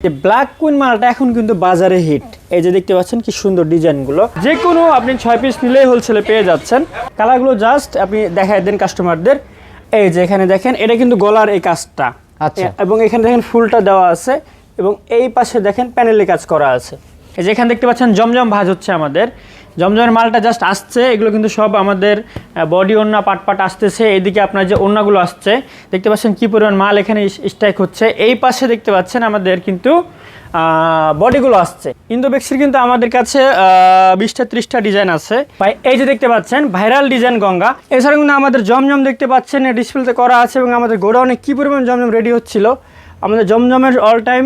যে black queen মালটা এখন কিন্তু বাজারে হিট। এই যে দেখতে পাচ্ছেন কি সুন্দর ডিজাইনগুলো, যে কোনো আপনি 6 পিস নিলেই হোলসেলে পেয়ে যাচ্ছেন। কালারগুলো জাস্ট আপনি দেখায় দেন কাস্টমারদের। এই যে এখানে দেখেন, এটা কিন্তু গলার এই কাজটা, আচ্ছা, এবং এখানে দেখেন ফুলটা দেওয়া আছে, এবং এই পাশে দেখেন প্যানেলে কাজ করা আছে। এই যে এখানে দেখতে পাচ্ছেন জমজম ভাঁজ হচ্ছে আমাদের। জমজমের মালটা জাস্ট আসছে, এগুলো কিন্তু সব আমাদের বডি ওড়না পাট আসতেছে। এইদিকে আপনার যে ওড়নাগুলো আসছে দেখতে পাচ্ছেন কি পরিমাণ মাল এখানে স্ট্রাইক হচ্ছে। এই পাশে দেখতে পাচ্ছেন আমাদের কিন্তু বডিগুলো আসছে। ইন্দোবেক্সির কিন্তু আমাদের কাছে 20-30টা ডিজাইন আছে ভাই। এই যে দেখতে পাচ্ছেন ভাইরাল ডিজাইন গঙ্গা। এছাড়া কিন্তু আমাদের জমজম দেখতে পাচ্ছেন ডিসপ্লেতে করা আছে, এবং আমাদের গোডাউনে কি পরিমাণ জমজম রেডি হচ্ছিল। আমাদের জমজমের অল টাইম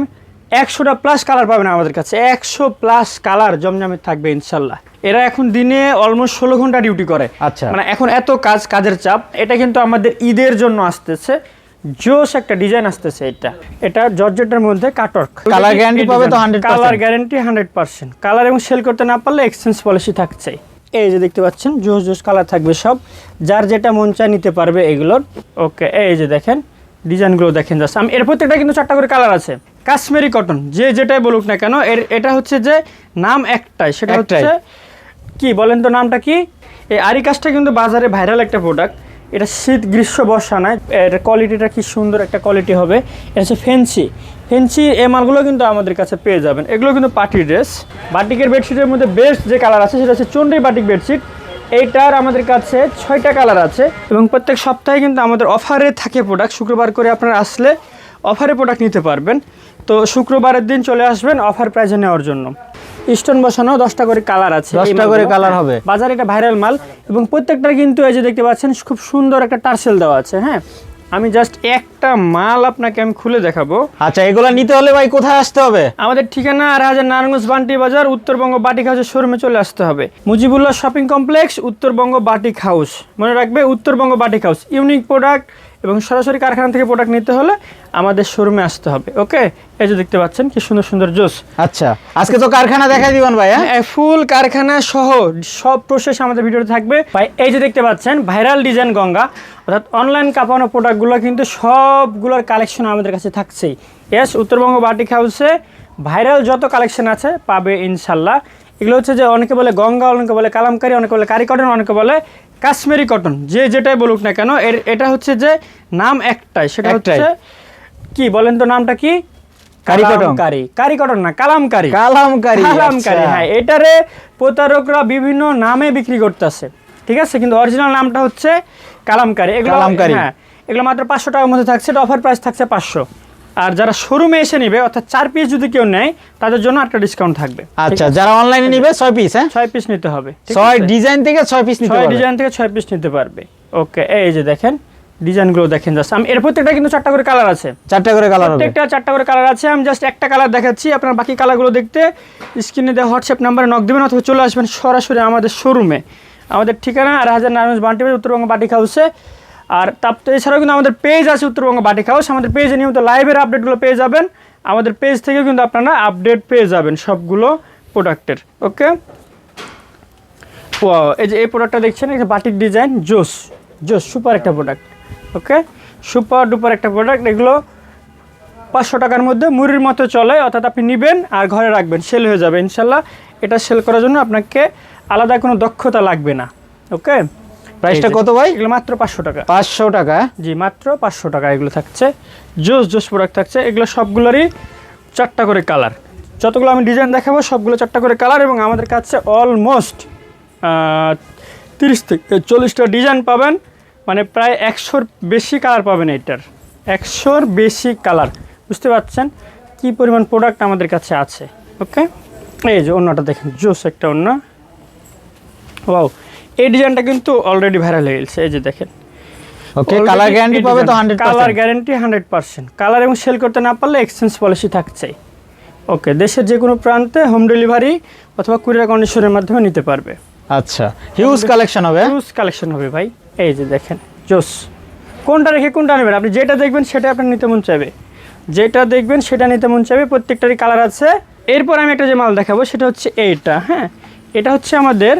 100টা প্লাস কালার পাবেন আমাদের কাছে। 100 প্লাস কালার জমজমের থাকবে ইনশাল্লাহ। এরা এখন দিনে অলমোস্ট 16 ঘন্টা ডিউটি করে। আচ্ছা, মানে এখন এত কাজের চাপ। এটা কিন্তু আমাদের ঈদের জন্য আসতেছে, জোশ একটা ডিজাইন আসতেছে। এটা জর্জেটের মধ্যে কাটওয়ার্ক। কালার গ্যারান্টি পাবে তো 100%? Colour guarantee 100%। কালার এবং সেল করতে না পারলে এক্সচেঞ্জ পলিসি থাকছে। এই যে দেখতে পাচ্ছেন জোশ কালার থাকবে সব, যার যেটা মন চায় নিতে পারবে এগুলোর। ওকে, এই যে দেখেন ডিজাইনগুলো দেখেন জাস্ট। এর প্রত্যেকটা কিন্তু 4টা করে কালার আছে। কাশ্মীরি কটন যে যেটাই বলুক না কেন, এটা হচ্ছে যে নাম একটাই, সেটা হচ্ছে কি বলেন তো, নামটা কি? এই আরি কাজটা কিন্তু বাজারে ভাইরাল একটা প্রোডাক্ট। এটা শীত গ্রীষ্ম বর্ষা নয়, এর কোয়ালিটিটা কি সুন্দর একটা কোয়ালিটি হবে। এটা হচ্ছে ফ্যান্সি এই মালগুলো কিন্তু আমাদের কাছে পেয়ে যাবেন। এগুলো কিন্তু পার্টি ড্রেস। বাটিকের বেডশিটের মধ্যে বেস্ট যে কালার আছে সেটা হচ্ছে চন্দ্রী বাটিক বেডশিট। এইটার আমাদের কাছে 6টা কালার আছে, এবং প্রত্যেক সপ্তাহে কিন্তু আমাদের অফারে থাকে প্রোডাক্ট। শুক্রবার করে আপনারা আসলে অফারে প্রোডাক্ট নিতে পারবেন। তো শুক্রবারের দিন চলে আসবেন অফার প্রাইজে নেওয়ার জন্য। স্টোন বসানো 10টা করে কালার আছে, 10টা করে কালার হবে। বাজারে এটা ভাইরাল মাল, এবং প্রত্যেকটার কিন্তু এই যে দেখতে পাচ্ছেন খুব সুন্দর একটা টার্সেল দেওয়া আছে। হ্যাঁ, আমি জাস্ট একটা মাল আপনাকে আমি খুলে দেখাবো। আচ্ছা, এগুলো নিতে হলে ভাই কোথায় আসতে হবে? আমাদের ঠিকানা রাজা নারায়ণগঞ্জ বান্টি বাজার, উত্তরবঙ্গ বাটিক হাউসের শোরুমে চলে আসতে হবে। Mujibullah shopping complex, Uttarbanga batik house. মনে রাখবে, Uttarbanga batik house. Unique product এবং সরাসরি কারখানা থেকে প্রোডাক্ট নিতে হলে আমাদের শোরুমে আসতে হবে। ওকে, এই যে দেখতে পাচ্ছেন কি সুন্দর সুন্দর জোস। আচ্ছা, আজকে তো কারখানা দেখাই দিবেন ভাই? হ্যাঁ, ফুল কারখানা সহ সব প্রসেস আমাদের ভিডিওতে থাকবে ভাই। এই যে দেখতে পাচ্ছেন ভাইরাল ডিজাইন গঙ্গা, অর্থাৎ অনলাইন কাঁপানো প্রোডাক্টগুলো কিন্তু সবগুলোর কালেকশন আমাদের কাছে থাকছেই। এস উত্তরবঙ্গ বাটিক হাউসে ভাইরাল যত কালেকশন আছে পাবে ইনশাল্লাহ। এগুলো হচ্ছে যে অনেকে বলে গঙ্গা, অনেকে বলে কালামকারী, অনেকে বলে কারি কটন, অনেকে বলে কাশ্মীরি কটন। যে যেটাই বলুক না কেন, এটা হচ্ছে যে নাম একটাই, সেটা হচ্ছে কি বলেন তো, নামটা কি? কারি কটন না, কালামকারী। হ্যাঁ, এটারে প্রতারকরা বিভিন্ন নামে বিক্রি করতেছে, ঠিক আছে, কিন্তু অরিজিনাল নামটা হচ্ছে কালামকারী। হ্যাঁ, এগুলো মাত্র 500 টাকার মধ্যে থাকছে। এটা অফার প্রাইস থাকছে 500। আর যারা শোরুমে এসে নিবে, অর্থাৎ 4 পিস যদি কেউ নেয়, তাদের জন্য একটা ডিসকাউন্ট থাকবে। আচ্ছা, যারা অনলাইনে নিবে 6 পিস, হ্যাঁ 6 পিস নিতে হবে। 6 ডিজাইন থেকে 6 পিস নিতে পারবে। 6 ডিজাইন থেকে 6 পিস নিতে পারবে। ওকে, এই যে দেখেন ডিজাইনগুলো দেখেন জাস্ট। এর প্রত্যেকটা কিন্তু 4টা করে কালার আছে। 4টা করে কালার হবে। প্রত্যেকটা 4টা করে কালার আছে। আমি জাস্ট একটা কালার দেখাচ্ছি, আপনারা বাকি কালারগুলো দেখতে স্ক্রিনে দেওয়া হোয়াটসঅ্যাপ নাম্বারে নক দিবেন, অথবা চলে আসবেন সরাসরি আমাদের শোরুমে। আমাদের ঠিকানা রাজা নারায়ণগঞ্জ বান্টি বাজার, উত্তরবঙ্গ বাটিক হাউসে। আর এছাড়াও কিন্তু আমাদের পেজ আছে উত্তরবঙ্গ বাটিক হাউস। আমাদের পেজে নিয়মিত লাইভের আপডেটগুলো পেয়ে যাবেন। আমাদের পেজ থেকেও কিন্তু আপনারা আপডেট পেয়ে যাবেন সবগুলো প্রোডাক্টের। ওকে, এই যে এই প্রোডাক্টটা দেখছেন, এটা বাটিক ডিজাইন, জোস সুপার একটা প্রোডাক্ট। ওকে, সুপার ডুপার একটা প্রোডাক্ট। এগুলো 500 টাকার মধ্যে মুড়ির মতো চলে, অর্থাৎ আপনি নেবেন আর ঘরে রাখবেন, সেল হয়ে যাবে ইনশাল্লাহ। এটা সেল করার জন্য আপনাকে আলাদা কোনো দক্ষতা লাগবে না। ওকে, প্রাইসটা কত ভাই? এগুলো মাত্র 500 টাকা। 500 টাকা? জি, মাত্র 500 টাকা এগুলো থাকছে। জোস প্রোডাক্ট থাকছে। এগুলো সবগুলোরই 4টা করে কালার। যতগুলো আমি ডিজাইন দেখাবো সবগুলো 4টা করে কালার, এবং আমাদের কাছে অলমোস্ট 30 থেকে 40টা ডিজাইন পাবেন। মানে প্রায় 100-র বেশি কালার পাবেন। এটার 100-র বেশি কালার। বুঝতে পারছেন কি পরিমাণ প্রোডাক্ট আমাদের কাছে আছে। ওকে, এই যে অন্যটা দেখেন, জোস একটা অন্য। ওয়াও, এই ডিজাইনটা কিন্তু অলরেডি ভাইরাল হয়ে গেছে। এই যে দেখেন। ওকে, কালার গ্যারান্টি পাবে তো 100%? Colour guarantee 100%। কালার এবং সেল করতে না পারলে এক্সচেঞ্জ পলিসি থাকছে। ওকে, দেশের যে কোনো প্রান্তে হোম ডেলিভারি অথবা কুরিয়ার কন্ডিশনের মাধ্যমে নিতে পারবে। আচ্ছা, হিউজ কালেকশন হবে ভাই। এই যে দেখেন জোস। কোনটা রেখে কোনটা নেবেন, আপনি যেটা দেখবেন সেটা আপনার নিতে মন চাইবে, প্রত্যেকটারই কালার আছে। এরপর আমি একটা যে মাল দেখাবো সেটা হচ্ছে এইটা। হ্যাঁ, এটা হচ্ছে আমাদের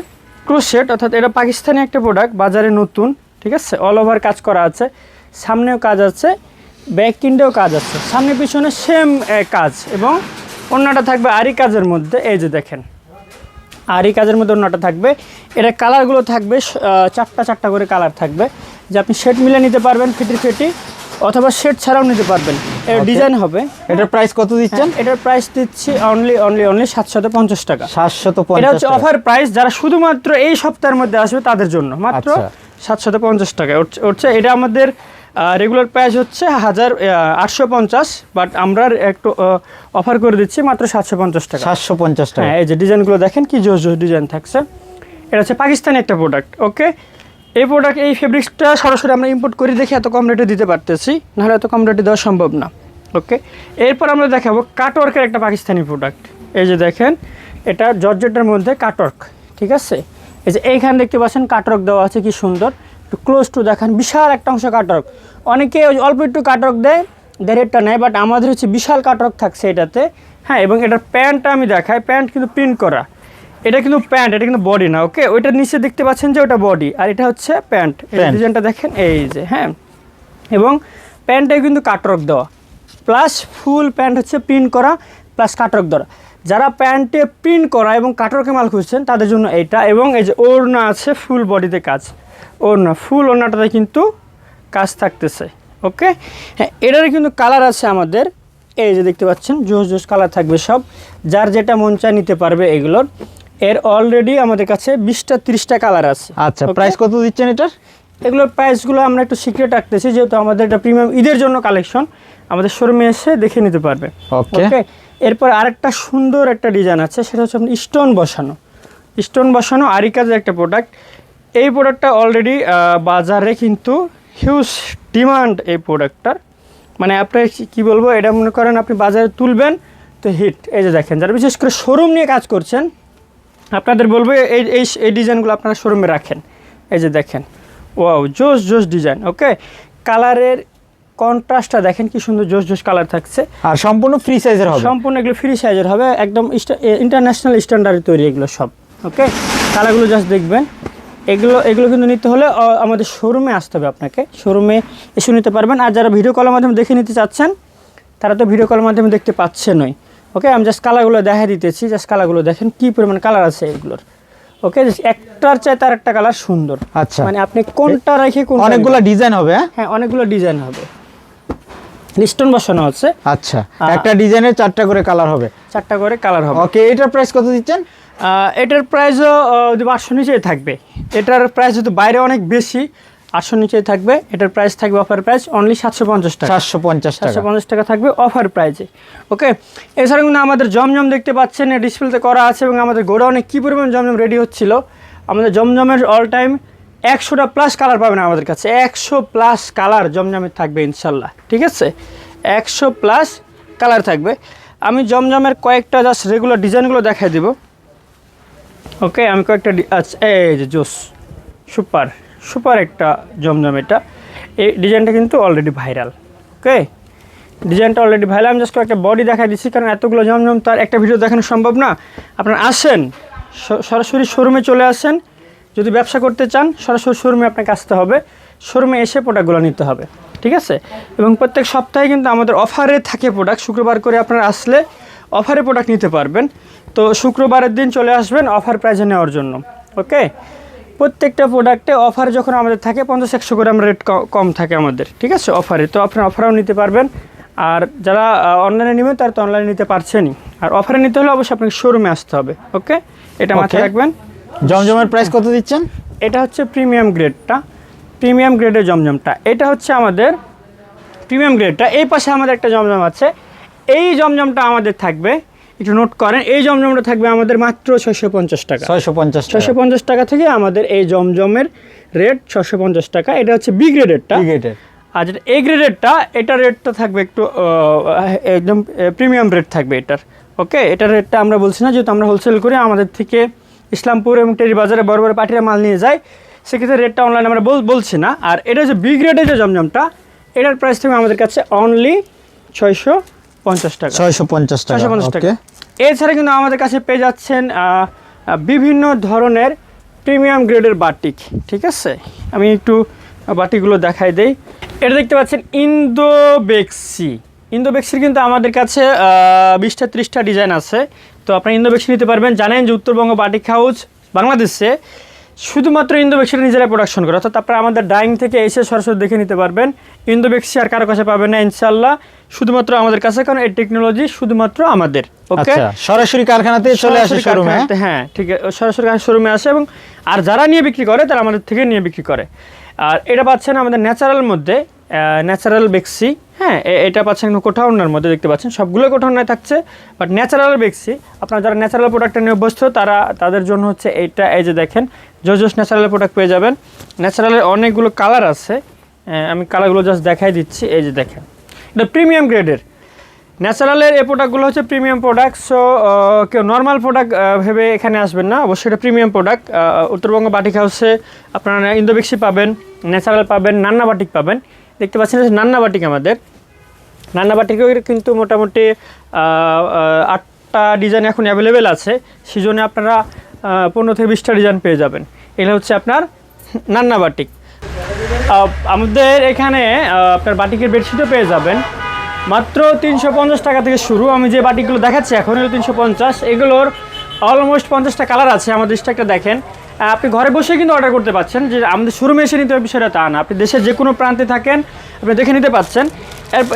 ক্রোশেট, অর্থাৎ এটা পাকিস্তানি একটা প্রোডাক্ট, বাজারে নতুন, ঠিক আছে। অল ওভার কাজ করা আছে, সামনেও কাজ আছে, ব্যাক প্রিন্টেও কাজ আছে, সামনে পিছনে সেম কাজ, এবং অন্যটা থাকবে আরি কাজের মধ্যে। এই যে দেখেন আরি কাজের মধ্যে অন্যটা থাকবে। এটা কালারগুলো থাকবে চারটা চারটা করে কালার থাকবে, যে আপনি শেড মিলে নিতে পারবেন ফিটি অথবা শেড ছাড়াও নিতে পারবেন। এর ডিজাইন হবে। এটার প্রাইস কত দিচ্ছেন? এটার প্রাইস দিচ্ছি অনলি 750 টাকা। 750 এটা হচ্ছে অফার প্রাইস, যারা শুধুমাত্র এই সপ্তাহের মধ্যে আসবে তাদের জন্য মাত্র 750 টাকা হচ্ছে। এটা আমাদের রেগুলার প্রাইস হচ্ছে 1850, বাট আমরা একটু অফার করে দিচ্ছি মাত্র 750 টাকা। 750 টাকা। হ্যাঁ, এই যে ডিজাইনগুলো দেখেন কি জোস জোস ডিজাইন থাকছে। এটা হচ্ছে পাকিস্তানি একটা প্রোডাক্ট। ওকে, এই প্রোডাক্ট এই ফেব্রিক্সটা সরাসরি আমরা ইম্পোর্ট করি দেখে এত কম রেটে দিতে পারতেছি, নাহলে এত কম রেটে দেওয়া সম্ভব না। ওকে, এরপর আমরা দেখাবো কাটওয়ার্কের একটা পাকিস্তানি প্রোডাক্ট। এই যে দেখেন এটা জর্জেটের মধ্যে কাটওয়ার্ক, ঠিক আছে। এই যে এইখানে দেখতে পাচ্ছেন কাটওয়ার্ক দেওয়া আছে, কি সুন্দর। একটু ক্লোজ টু দেখেন, বিশাল একটা অংশ কাটওয়ার্ক। অনেকে অল্প একটু কাটওয়ার্ক দেয়, রেটটা নেয়, বাট আমাদের হচ্ছে বিশাল কাটওয়ার্ক থাকছে এটাতে। হ্যাঁ, এবং এটার প্যান্টটা আমি দেখাই, প্যান্ট কিন্তু প্রিন্ট করা। এটা কিন্তু প্যান্ট, এটা কিন্তু বডি না। ওকে, ওইটার নিচে দেখতে পাচ্ছেন যে ওটা বডি, আর এটা হচ্ছে প্যান্ট। ডিজাইনটা দেখেন এই যে, হ্যাঁ, এবং প্যান্টে কিন্তু কাটওয়ার্ক দেওয়া, প্লাস ফুল প্যান্ট হচ্ছে প্রিন্ট করা প্লাস কাটওয়ার্ক দেওয়া। যারা প্যান্টে প্রিন্ট করা এবং কাটওয়ার্কে মাল খুঁজছেন তাদের জন্য এইটা। এবং এই যে ওড়না আছে, ফুল বডিতে কাজ, ওড়না ফুল ওড়নাটাতে কিন্তু কাজ থাকতেছে। ওকে, হ্যাঁ, এটারই কিন্তু কালার আছে আমাদের। এই যে দেখতে পাচ্ছেন জোস জোস কালার থাকবে সব, যার যেটা মন চায় নিতে পারবে এগুলোর। এর অলরেডি আমাদের কাছে 20টা 30টা কালার আছে। আচ্ছা, প্রাইস কত দিচ্ছেন এটার? এগুলোর প্রাইসগুলো আমরা একটু সিক্রেট রাখতেছি, যেহেতু আমাদের এটা প্রিমিয়াম ঈদের জন্য কালেকশন, আমাদের শোরুমে এসে দেখে নিতে পারবে। ওকে, এরপর আরেকটা সুন্দর একটা ডিজাইন আছে, সেটা হচ্ছে আপনার স্টোন বসানো আরি কাজের একটা প্রোডাক্ট। এই প্রোডাক্টটা অলরেডি বাজারে কিন্তু হিউজ ডিমান্ড এই প্রোডাক্টটার। মানে আপনি কি বলবো, এটা মনে করেন আপনি বাজারে তুলবেন তো হিট। এই যে দেখেন, যারা বিশেষ করে শোরুম নিয়ে কাজ করছেন আপনাদের বলবো এই ডিজাইনগুলো আপনারা শোরুমে রাখেন। এই যে দেখেন, ওয়াও, জোস জোস ডিজাইন। ওকে, কালারের কন্ট্রাস্টটা দেখেন কি সুন্দর, জোস জোস কালার থাকছে। আর সম্পূর্ণ ফ্রি সাইজের হবে? সম্পূর্ণ এগুলো ফ্রি সাইজের হবে, একদম ইন্টারন্যাশনাল স্ট্যান্ডার্ডে তৈরি এগুলো সব। ওকে, কালারগুলো জাস্ট দেখবেন। এগুলো কিন্তু নিতে হলে আমাদের শোরুমে আসতে হবে, আপনাকে শোরুমে এসে নিতে পারবেন। আর যারা ভিডিও কলের মাধ্যমে দেখে নিতে চাচ্ছেন তারা তো ভিডিও কলের মাধ্যমে দেখতে পাচ্ছেনই। ওকে, আমি জাস্ট কালারগুলো দেখা দিতেছি, জাস্ট কালারগুলো দেখেন কি পরিমাণ কালার আছে এগুলোর। ওকে, একটার চাই তার একটা কালার সুন্দর। আচ্ছা, মানে আপনি কোনটা রেখে কোন অনেকগুলো ডিজাইন হবে? হ্যাঁ, অনেকগুলো ডিজাইন হবে, স্টোন বসানো আছে। আচ্ছা, একটা ডিজাইনের 4টা করে কালার হবে? 4টা করে কালার হবে। ওকে, এটার প্রাইস কত দিচ্ছেন? এটার প্রাইসও 800 নিচেই থাকবে। এটার প্রাইস যেহেতু বাইরে অনেক বেশি, 800 নিচেই থাকবে। এটার প্রাইস থাকবে অফার প্রাইস অনলি 750 টাকা। 750 টাকা থাকবে অফার প্রাইসে। ওকে, এছাড়া কিন্তু আমাদের জমজম দেখতে পাচ্ছেন ডিসপ্লেতে করা আছে, এবং আমাদের গোডাউনে কী পরিমাণ জমজম রেডি হচ্ছিল। আমাদের জমজমের অল টাইম 100টা প্লাস কালার পাবেন আমাদের কাছে, 100 প্লাস কালার জমজমের থাকবে ইনশাল্লাহ। ঠিক আছে, 100 প্লাস কালার থাকবে। আমি জমজমের কয়েকটা জাস্ট রেগুলার ডিজাইনগুলো দেখাই দেব। ওকে, আমি কয়েকটা আচ্ছা, এই যে জোস সুপার একটা জমজম। এটা এই ডিজাইনটা কিন্তু অলরেডি ভাইরাল। ওকে, ডিজাইনটা অলরেডি ভাইরাল। আমি জাস্ট কয়েকটা বডি দেখা দিচ্ছি, কারণ এতগুলো জমজম তার একটা ভিডিও দেখানো সম্ভব না। আপনারা আসেন, সরাসরি শোরুমে চলে আসেন। যদি ব্যবসা করতে চান সরাসরি শোরুমে আপনাকে আসতে হবে, শোরুমে এসে প্রোডাক্টগুলো নিতে হবে। ঠিক আছে, এবং প্রত্যেক সপ্তাহে কিন্তু আমাদের অফারে থাকে প্রোডাক্ট। শুক্রবার করে আপনারা আসলে অফারে প্রোডাক্ট নিতে পারবেন। তো শুক্রবারের দিন চলে আসবেন অফার প্রাইজে নেওয়ার জন্য। ওকে, প্রত্যেকটা প্রোডাক্টে অফার যখন আমাদের থাকে 50-100 করে আমরা রেট কম থাকে আমাদের। ঠিক আছে, অফারে তো আপনারা অফারও নিতে পারবেন। আর যারা অনলাইনে নেবেন তারা তো অনলাইনে নিতে পারছেনই, আর অফারে নিতে হলে অবশ্যই আপনাকে শোরুমে আসতে হবে। ওকে, এটা মাথায় রাখবেন। জমজমের প্রাইস কত দিচ্ছেন? এটা হচ্ছে প্রিমিয়াম গ্রেডের জমজমটা। এটা হচ্ছে আমাদের প্রিমিয়াম গ্রেডটা। এই পাশে আমাদের একটা জমজম আছে, এই জমজমটা আমাদের থাকবে, একটু নোট করেন, এই জমজমটা থাকবে আমাদের মাত্র 650 টাকা। 650 টাকা থেকে আমাদের এই জমজমের রেট 650 টাকা। এটা হচ্ছে বি গ্রেডেরটা। আর যেটা এ গ্রেডেরটা, এটার রেটটা থাকবে একটু একদম প্রিমিয়াম রেট থাকবে এটার। ওকে, এটার রেটটা আমরা বলছি না, যেহেতু আমরা হোলসেল করে আমাদের থেকে ইসলামপুর এবং টেরি বাজারে বড় বড় পার্টিরা মাল নিয়ে যায়, সেক্ষেত্রে রেটটা অনলাইনে আমরা বলছি না। আর এটা হচ্ছে বি গ্রেডের যে জমজমটা, এটার প্রাইস থাকবে আমাদের কাছে অনলি 650 টাকা। 650 টাকা। এছাড়া কিন্তু আমাদের কাছে পেয়ে যাচ্ছেন বিভিন্ন ধরনের প্রিমিয়াম গ্রেডের বাটিক। ঠিক আছে, আমি একটু বাটিগুলো দেখাই দেই। এটা দেখতে পাচ্ছেন ইন্দোবেক্সি। ইন্দোবেক্সির কিন্তু আমাদের কাছে 20টা 30টা ডিজাইন আছে। তো আপনারা ইন্দোবেক্সি নিতে পারবেন। জানেন যে উত্তরবঙ্গ বাটিক হাউস বাংলাদেশে শুধুমাত্র ইন্দোবেক্সিটা নিজেরা প্রোডাকশন করে, অর্থাৎ আপনারা আমাদের ডাইং থেকে এসে সরাসরি দেখে নিতে পারবেন। ইন্দোবেক্সি আর কারো কাছে পাবেন না ইনশাল্লাহ, শুধুমাত্র আমাদের কাছে, কারণ এই টেকনোলজি শুধুমাত্র আমাদের। ওকে, আচ্ছা, সরাসরি কারখানাতে চলে আসে শোরুমে? হ্যাঁ ঠিক আছে, সরাসরি শোরুমে আসে এবং আর যারা নিয়ে বিক্রি করে তারা আমাদের থেকে নিয়ে বিক্রি করে। আর এটা পাচ্ছেন আমাদের ন্যাচারাল মধ্যে, ন্যাচারাল বেক্সি। হ্যাঁ, এটা পাচ্ছেন কোঠাউনার মধ্যে, দেখতে পাচ্ছেন সবগুলো কোঠাউনায় থাকছে, বাট ন্যাচারাল বেক্সি। আপনারা যারা ন্যাচারাল প্রোডাক্টটা নিয়ে অভ্যস্ত তাদের জন্য হচ্ছে এইটা। এই যে দেখেন জোস ন্যাচারাল প্রোডাক্ট পেয়ে যাবেন। ন্যাচারালের অনেকগুলো কালার আছে, আমি কালারগুলো জাস্ট দেখাই দিচ্ছি। এই যে দেখেন, এটা প্রিমিয়াম গ্রেডের ন্যাচারালের এই প্রোডাক্টগুলো হচ্ছে প্রিমিয়াম প্রোডাক্ট। সো কেউ নর্মাল প্রোডাক্ট ভেবে এখানে আসবেন না, অবশ্যই এটা প্রিমিয়াম প্রোডাক্ট। উত্তরবঙ্গ বাটিক হাউসে আপনারা ইন্দোবেক্সি পাবেন, ন্যাচারাল পাবেন, নান্না বাটিক পাবেন। দেখতে পাচ্ছেন নান্না বাটিক, আমাদের নান্না বাটিকেও কিন্তু মোটামুটি 8টা ডিজাইন এখন অ্যাভেলেবেল আছে। সেজন্য আপনারা 15 থেকে 20টা ডিজাইন পেয়ে যাবেন। এগুলো হচ্ছে আপনার নান্না বাটিক। আমাদের এখানে আপনার বাটিকের বেডশিটও পেয়ে যাবেন মাত্র 350 টাকা থেকে শুরু। আমি যে বাটিকগুলো দেখাচ্ছি এখন এগুলো 350। এগুলোর অলমোস্ট 50টা কালার আছে। আমাদের স্টকটা দেখেন, আপনি ঘরে বসে কিন্তু অর্ডার করতে পারছেন, যে আমাদের শোরুমে এসে নিতে হবে বিষয়টা তা না। আপনি দেশের যে কোনো প্রান্তে থাকেন আপনি দেখে নিতে পাচ্ছেন।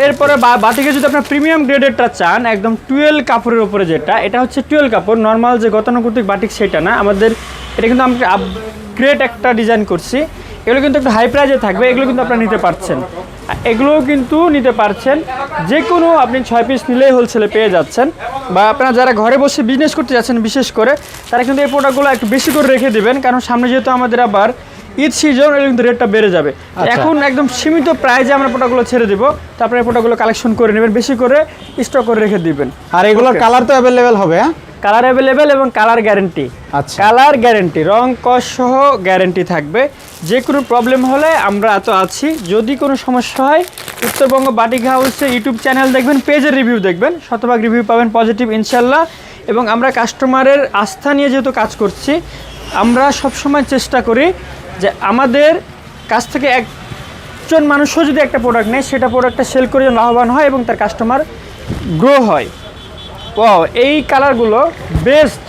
এরপরে বাটিকে যদি আপনার প্রিমিয়াম গ্রেডেরটা চান, একদম 12 কাপড়ের উপরে যেটা, এটা হচ্ছে 12 কাপড়, নর্মাল যে গতানুগতিক বাটিক সেটা না আমাদের। এটা কিন্তু আমরা আপগ্রেড একটা ডিজাইন করছি। এগুলো কিন্তু একটু হাই প্রাইজে থাকবে, এগুলো কিন্তু আপনারা নিতে পারছেন। এগুলোও কিন্তু নিতে পারছেন, যে কোনো আপনি 6 পিস নিলেই হোলসেলে পেয়ে যাচ্ছেন। বা আপনারা যারা ঘরে বসে বিজনেস করতে যাচ্ছেন বিশেষ করে, তারা কিন্তু এই প্রোডাক্টগুলো একটু বেশি করে রেখে দেবেন, কারণ সামনে যেহেতু আমাদের আবার ঈদ সিজন, এর কিন্তু রেটটা বেড়ে যাবে। এখন একদম সীমিত প্রাইজে আমরা প্রোডাক্টগুলো ছেড়ে দেবো, তারপরে এই প্রোডাক্টগুলো কালেকশন করে নেবেন, বেশি করে স্টক করে রেখে দিবেন। আর এগুলোর কালার তো অ্যাভেলেবেল হবে? হ্যাঁ, কালার অ্যাভেলেবেল এবং কালার গ্যারেন্টি। আচ্ছা, কালার গ্যারেন্টি, রং কস সহ গ্যারেন্টি থাকবে। যে কোনো প্রবলেম হলে আমরা তো আছি। যদি কোনো সমস্যা হয় উত্তরবঙ্গ বাটিক হাউসে ইউটিউব চ্যানেল দেখবেন, পেজের রিভিউ দেখবেন, শতভাগ রিভিউ পাবেন পজিটিভ ইনশাল্লাহ। এবং আমরা কাস্টমারের আস্থা নিয়ে যেহেতু কাজ করছি, আমরা সবসময় চেষ্টা করি যে আমাদের কাছ থেকে একজন মানুষও যদি একটা প্রোডাক্ট নেয়, সেটা প্রোডাক্টটা সেল করে লাভবান হয় এবং তার কাস্টমার গ্রো হয়। ও এই কালারগুলো বেস্ট,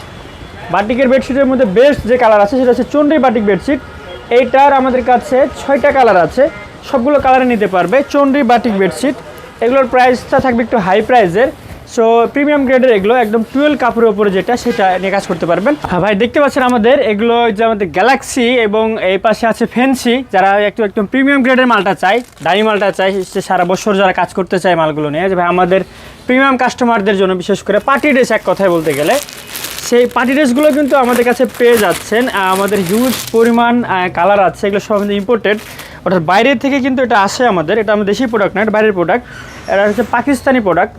বাটিকের বেডশিটের মধ্যে বেস্ট যে কালার আছে সেটা হচ্ছে চন্ডী বাটিক বেডশিট। এইটার আমাদের কাছে 6টা কালার আছে, সবগুলো কালারে নিতে পারবে। চন্ডী বাটিক বেডশিট, এগুলোর প্রাইসটা থাকবে একটু হাই প্রাইসের। সো প্রিমিয়াম গ্রেডের এগুলো, একদম 12 কাপড়ের উপরে যেটা, সেটা নিয়ে কাজ করতে পারবেন। হ্যাঁ ভাই, দেখতে পাচ্ছেন আমাদের এগুলো যে আমাদের গ্যালাক্সি এবং এই পাশে আছে ফ্যান্সি। যারা একদম প্রিমিয়াম গ্রেডের মালটা চাই, দামি মালটা চাই, সে সারা বছর যারা কাজ করতে চায় মালগুলো নিয়ে, যে ভাই আমাদের প্রিমিয়াম কাস্টমারদের জন্য, বিশেষ করে পার্টি ড্রেস এক কথায় বলতে গেলে, সেই পার্টি ড্রেসগুলো কিন্তু আমাদের কাছে পেয়ে যাচ্ছেন। আমাদের হিউজ পরিমাণ কালার আছে, এগুলো সব আমাদের ইম্পোর্টেড, অর্থাৎ বাইরের থেকে কিন্তু এটা আসে আমাদের। এটা আমাদের দেশি প্রোডাক্ট না, এটা বাইরের প্রোডাক্ট। এটা হচ্ছে পাকিস্তানি প্রোডাক্ট।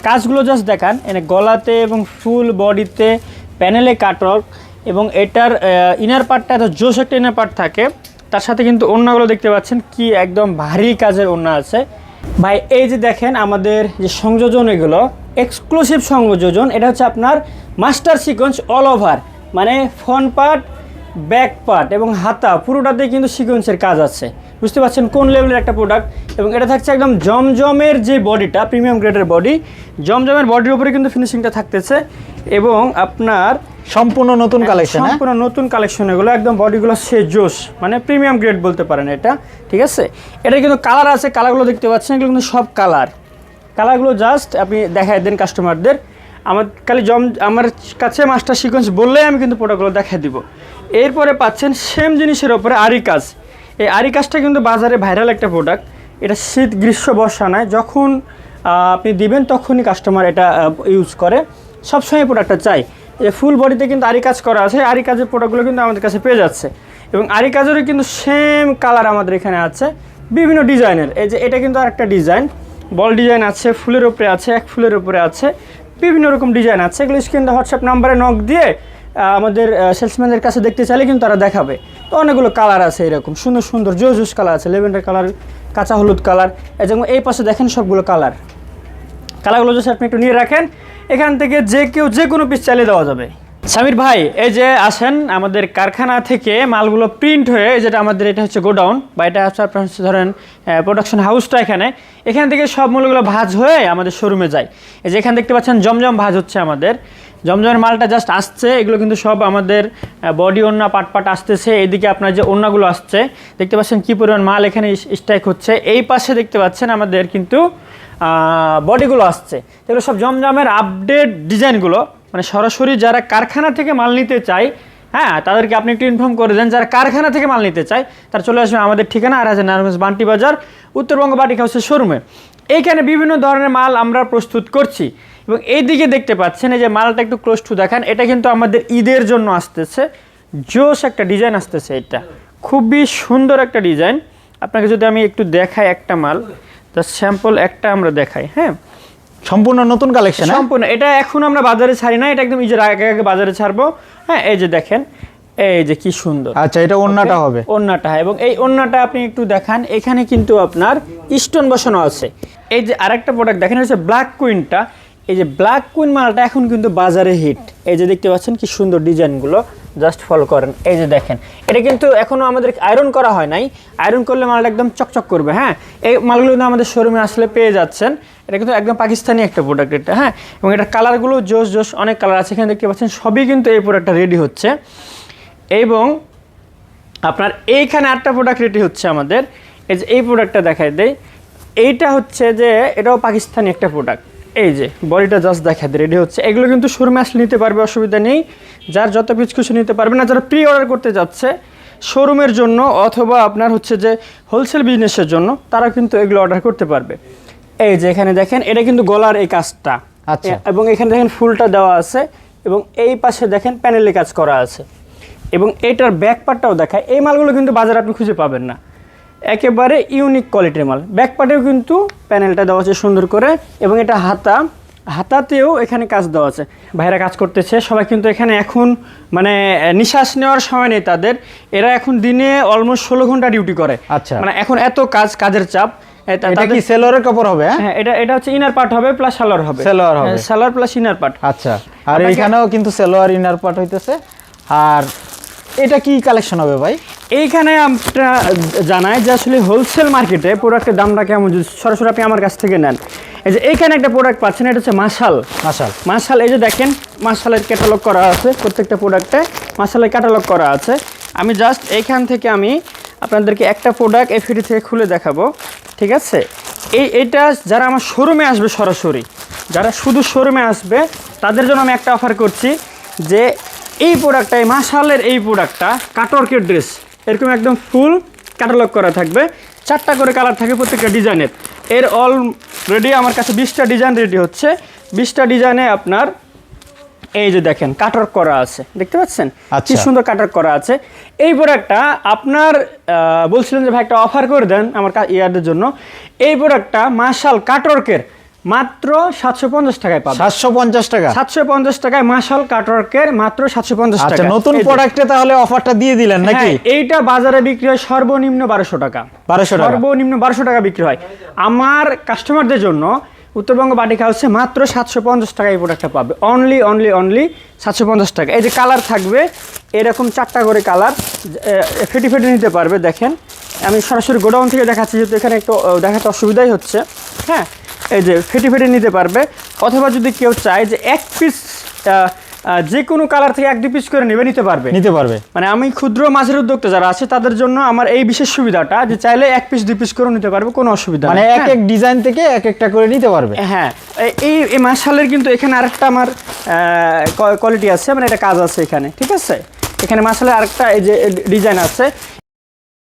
কাজগুলো জাস্ট দেখান, এনে গলাতে এবং ফুল বডিতে প্যানেলে কাটওয়ার্ক, এবং এটার ইনার পার্টটা এত জোশ একটা ইনার পার্ট থাকে। তার সাথে কিন্তু ওড়নাগুলো দেখতে পাচ্ছেন কি একদম ভারী কাজের ওড়না আছে ভাই। এই যে দেখেন আমাদের যে সংযোজন, এগুলো এক্সক্লুসিভ সংযোজন। এটা হচ্ছে আপনার মাস্টার সিকোয়েন্স অল ওভার, মানে ফ্রন্ট পার্ট, ব্যাক পার্ট এবং হাতা পুরোটাতে কিন্তু সিকোয়েন্সের কাজ আছে। বুঝতে পারছেন কোন লেভেলের একটা প্রোডাক্ট। এবং এটা থাকছে একদম জমজমের যে বডিটা, প্রিমিয়াম গ্রেডের বডি, জমজমের বডির উপরে কিন্তু ফিনিশিংটা থাকতেছে। এবং আপনার সম্পূর্ণ নতুন কালেকশন, সম্পূর্ণ নতুন কালেকশন, এগুলো একদম বডিগুলো সে জোশ, মানে প্রিমিয়াম গ্রেড বলতে পারেন এটা, ঠিক আছে। এটা কিন্তু কালার আছে, কালারগুলো দেখতে পাচ্ছেন, এগুলো কিন্তু সব কালারগুলো জাস্ট আপনি দেখাই দেন কাস্টমারদের। আমার আমার কাছে মাস্টার সিকোয়েন্স বললেই আমি কিন্তু প্রোডাক্টগুলো দেখাই দিব। এরপরে পাচ্ছেন সেম জিনিসের ওপরে আরি কাজ। এই আরি কাজটা কিন্তু বাজারে ভাইরাল একটা প্রোডাক্ট। এটা শীত গ্রীষ্ম বর্ষা নয়, যখন আপনি দিবেন তখনই কাস্টমার এটা ইউজ করে, সবসময় প্রোডাক্টটা চাই। এই ফুল বডিতে কিন্তু আরি কাজ করা আছে, আরি কাজের প্রোডাক্টগুলো কিন্তু আমাদের কাছে পেয়ে যাচ্ছে। এবং আরি কাজেরও কিন্তু সেম কালার আমাদের এখানে আছে, বিভিন্ন ডিজাইনের। এই যে এটা কিন্তু আরেকটা ডিজাইন, বল ডিজাইন আছে, ফুলের উপরে আছে, এক ফুলের উপরে আছে, বিভিন্ন রকম ডিজাইন আছে। এগুলো স্ক্রিনে হোয়াটসঅ্যাপ নাম্বারে নক দিয়ে আমাদের সেলসম্যানদের কাছে দেখতে চাইলে কিন্তু তারা দেখাবে। তো অনেকগুলো কালার আছে, এরকম সুন্দর সুন্দর জোস কালার আছে, লেভেন্ডার কালার, কাঁচা হলুদ কালার, এবং এই পাশে দেখেন সবগুলো কালারগুলো যদি আপনি একটু নিয়ে রাখেন, এখান থেকে যে কেউ যে কোনো পিস চালিয়ে দেওয়া যাবে। সামির ভাই, এই যে আসেন আমাদের কারখানা থেকে মালগুলো প্রিন্ট হয়ে, যেটা আমাদের এটা হচ্ছে গোডাউন বা এটা হচ্ছে আপনার হচ্ছে ধরেন প্রোডাকশন হাউসটা এখান থেকে সব মালগুলো ভাঁজ হয়ে আমাদের শোরুমে যায়। এই যে এখানে দেখতে পাচ্ছেন জমজম ভাঁজ হচ্ছে আমাদের, জমজমের মালটা জাস্ট আসছে, এগুলো কিন্তু সব আমাদের বডি ওন্না পাট আসতেছে। এদিকে আপনার যে ওন্নাগুলো আসছে দেখতে পাচ্ছেন কি পরিমাণ মাল এখানে স্ট্রাইক হচ্ছে। এই পাশে দেখতে পাচ্ছেন আমাদের কিন্তু বডিগুলো আসছে, এগুলো সব জমজমের আপডেট ডিজাইনগুলো, মানে সরাসরি যারা কারখানা থেকে মাল নিতে চায়, হ্যাঁ তাদেরকে আপনি একটু ইনফর্ম করে দেন। যারা কারখানা থেকে মাল নিতে চায় তারা চলে আসবে আমাদের ঠিকানা 8000 নারায়ণগঞ্জ বান্টি বাজার, উত্তরবঙ্গ বাটিক হাউসের শোরুমে। এইখানে বিভিন্ন ধরনের মাল আমরা প্রস্তুত করছি। এবং এই দিকে দেখতে পাচ্ছেন এই যে মালটা একটু ক্লোজ টু দেখান, এটা কিন্তু আমাদের ঈদের জন্য আসতেছে, জোশ একটা ডিজাইন আসতেছে। এটা খুবই সুন্দর একটা ডিজাইন। আপনাকে যদি আমি একটু দেখাই একটা মাল, জাস্ট স্যাম্পল একটা আমরা দেখাই। হ্যাঁ, সম্পূর্ণ নতুন কালেকশন, সম্পূর্ণ এটা এখন আমরা বাজারে ছাড়ি না, এটা একদম ঈদের আগে আগে বাজারে ছাড়বো। হ্যাঁ, এই যে দেখেন, এই যে কি সুন্দর। আচ্ছা, এটা ওন্নাটা হবে, ওন্নাটা, এবং এই ওন্নাটা আপনি একটু দেখান, এখানে কিন্তু আপনার স্টোন বসানো আছে। এই যে আরেকটা প্রোডাক্ট দেখেন হচ্ছে ব্ল্যাক কুইনটা, এই যে ব্ল্যাক কুইন মালটা এখন কিন্তু বাজারে হিট। এই যে দেখতে পাচ্ছেন কি সুন্দর ডিজাইনগুলো, জাস্ট ফলো করেন। এই যে দেখেন, এটা কিন্তু এখনো আমাদের আয়রন করা হয় নাই, আয়রন করলে মালটা একদম চকচক করবে। হ্যাঁ, এই মালগুলো কিন্তু আমাদের শোরুমে আসলে পেয়ে যাচ্ছেন। এটা কিন্তু একদম পাকিস্তানি একটা প্রোডাক্ট এটা। হ্যাঁ, এবং এটা কালারগুলো জোশ অনেক কালার আছে এখানে দেখতে পাচ্ছেন, সবই কিন্তু এই প্রোডাক্টটা রেডি হচ্ছে। এবং আপনার এইখানে আরেকটা প্রোডাক্ট রেডি হচ্ছে আমাদের, এই যে এই প্রোডাক্টটা দেখাই দেয়। এইটা হচ্ছে যে এটাও পাকিস্তানি একটা প্রোডাক্ট, এই যে বডিটা জাস্ট দেখাই দেয় রেডি হচ্ছে। এগুলো কিন্তু শোরুমে আসলে নিতে পারবে, অসুবিধা নেই, যার যত পিস কিছু নিতে পারবে না। যারা প্রি অর্ডার করতে যাচ্ছে শোরুমের জন্য অথবা আপনার হচ্ছে যে হোলসেল বিজনেসের জন্য, তারা কিন্তু এগুলো অর্ডার করতে পারবে। এই যে এখানে দেখেন, এটা কিন্তু গলার এই কাজটা, আচ্ছা, এবং এখানে দেখেন ফুলটা দেওয়া আছে, এবং এই পাশে দেখেন প্যানেলে কাজ করা আছে, এবং এটার ব্যাক পার্টটাও দেখায়। এই মালগুলো কিন্তু বাজারে আপনি খুঁজে পাবেন না, একেবারে ইউনিক কোয়ালিটির মাল। ব্যাক পার্টেও কিন্তু প্যানেলটা দেওয়া আছে সুন্দর করে, এবং এটা হাতাতেও এখানে কাজ দেওয়া আছে। ভাইরা কাজ করতেছে সবাই কিন্তু এখানে এখন মানে নিঃশ্বাস নেওয়ার সময় নেই তাদের। এরা এখন দিনে অলমোস্ট 16 ঘন্টা ডিউটি করে। আচ্ছা, মানে এখন এত কাজের চাপ। এটা কি সেলরের কাপড় হবে? হ্যাঁ, এটা হচ্ছে ইনার পার্ট হবে প্লাস সালোয়ার হবে, সালোয়ার প্লাস ইনার পার্ট। আচ্ছা, আর এইখানেও কিন্তু সেলোয়ার ইনার পার্ট হইতেছে। আর এটা কি কালেকশন হবে ভাই? এইখানে আমরা জানাই যে আসলে হোলসেল মার্কেটে প্রোডাক্টের দামটা কেমন, যদি সরাসরি আপনি আমার কাছ থেকে নেন। এই যে এইখানে একটা প্রোডাক্ট পাচ্ছেন, এটা হচ্ছে মাশাল। এই যে দেখেন, মাশালের ক্যাটালগ করা আছে, প্রত্যেকটা প্রোডাক্টে মাশালের ক্যাটালগ করা আছে। আমি জাস্ট এইখান থেকে আমি আপনাদেরকে একটা প্রোডাক্ট এফিডি থেকে খুলে দেখাবো, ঠিক আছে? এইটা যারা আমার শোরুমে আসবে, সরাসরি যারা শুধু শোরুমে আসবে তাদের জন্য আমি একটা অফার করছি, যে এই প্রোডাক্টটা, এই মাশালের এই প্রোডাক্টটা কাটওয়ার্কের ড্রেস, এরকম একদম ফুল ক্যাটালগ করা থাকবে, 4টা করে কালার থাকে প্রত্যেকটা ডিজাইনের। এর অলরেডি আমার কাছে 20টা ডিজাইন রেডি হচ্ছে। 20টা ডিজাইনে আপনার এই যে দেখেন কাটওয়ার্ক করা আছে, দেখতে পাচ্ছেন কি সুন্দর কাটওয়ার্ক করা আছে। এই প্রোডাক্টটা আপনার বলছিলেন যে ভাই একটা অফার করে দেন আমার ইয়ারদের জন্য। এই প্রোডাক্টটা মাশাল কাটওয়ার্কের মাত্র 750 টাকায় পাবেন। 750 টাকা? 750 টাকায় মাশাল কাটওয়ার্কের মাত্র 750 টাকা। আচ্ছা, নতুন প্রোডাক্টে তাহলে অফারটা দিয়ে দিলেন নাকি? এইটা বাজারে বিক্রি হয় সর্বনিম্ন 1200 টাকা। 1200 টাকা, সর্বনিম্ন 1200 টাকা বিক্রি হয়। আমার কাস্টমারদের জন্য উত্তরবঙ্গ বাটিক হাউসে মাত্র 750 টাকা এই প্রোডাক্টটা পাবে। অনলি 750 টাকা। এই যে কালার থাকবে এরকম 4টা করে কালার, ফেটে নিতে পারবে। দেখেন, আমি সরাসরি গোডাউন থেকে দেখাচ্ছি, যেহেতু এখানে একটু দেখাতে অসুবিধাই হচ্ছে। হ্যাঁ, এই যে ফেটে নিতে পারবে, অথবা যদি কেউ চায় যে এক পিস যে কোনো কালার থেকে 1-2 পিস করে নিতে পারবে। মানে আমি ক্ষুদ্র মাঝের উদ্যোক্তা যারা আছে তাদের জন্য আমার এই বিশেষ সুবিধাটা, যে চাইলে 1 পিস 2 পিস করে নিতে পারবে, কোনো অসুবিধা নেই। মানে এক ডিজাইন থেকে একটা করে নিতে পারবে। হ্যাঁ, এই মাশালের কিন্তু এখানে আরেকটা আমার কোয়ালিটি আছে, মানে এটা কাজ আছে এখানে, ঠিক আছে? এখানে মাশালের আরেকটা এই যে ডিজাইন আছে,